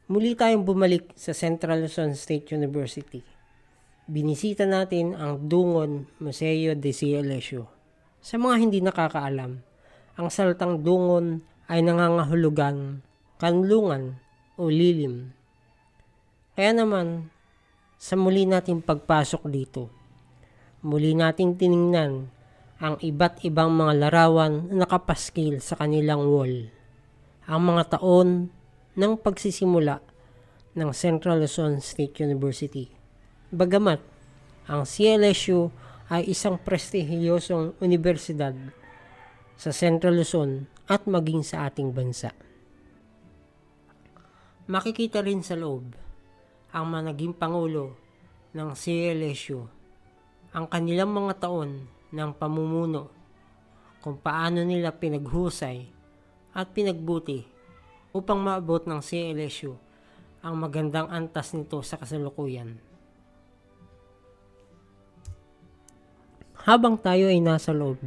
Muli tayong bumalik sa Central Luzon State University. Binisita natin ang Dungon Museo de Cielesio. Sa mga hindi nakakaalam, ang salitang dungon ay nangangahulugang kanlungan o lilim. Kaya naman, sa muli nating pagpasok dito, muli nating tiningnan ang iba't ibang mga larawan na nakapaskil sa kanilang wall. Ang mga taon ng pagsisimula ng Central Luzon State University. Bagamat ang CLSU ay isang prestihiyosong universidad sa Central Luzon at maging sa ating bansa. Makikita rin sa loob ang mga naging pangulo ng CLSU, ang kanilang mga taon ng pamumuno, kung paano nila pinaghusay at pinagbuti upang maabot ng CLSU ang magandang antas nito sa kasalukuyan. Habang tayo ay nasa loob,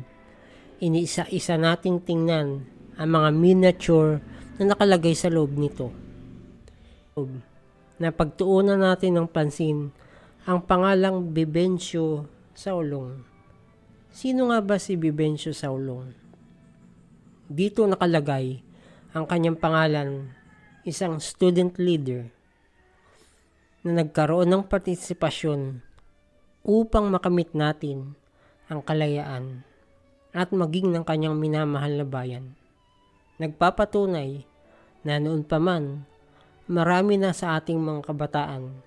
iniisa-isa nating tingnan ang mga miniature na nakalagay sa loob nito. Na pagtuunan natin ng pansin ang pangalang Vivencio Saulong. Sino nga ba si Vivencio Saulong? Dito nakalagay ang kanyang pangalan, isang student leader na nagkaroon ng partisipasyon upang makamit natin ang kalayaan at maging ng kanyang minamahal na bayan. Nagpapatunay na noon pa man, marami na sa ating mga kabataan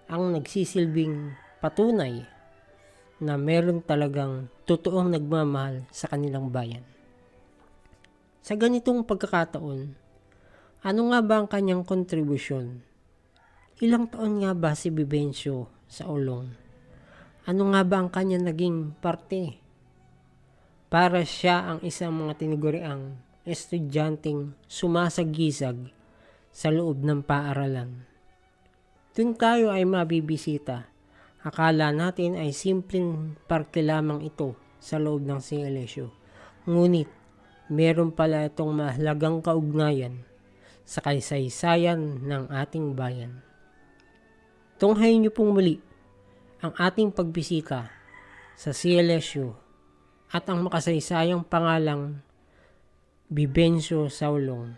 ang nagsisilbing patunay na meron talagang totoong nagmamahal sa kanilang bayan. Sa ganitong pagkakataon, ano nga ba ang kanyang kontribusyon? Ilang taon nga ba si Vivencio Saulong? Ano nga ba ang kanyang naging parte? Para siya ang isang mga tinaguriang estudyanteng sumasagisag sa loob ng paaralan. Doon tayo ay mabibisita. Akala natin ay simpleng parke lamang ito sa loob ng CLSU. Ngunit, meron pala itong mahalagang kaugnayan sa kasaysayan ng ating bayan. Tunghayin niyo pong muli ang ating pagbisita sa CLSU at ang makasaysayang pangalang Vivencio Saulong.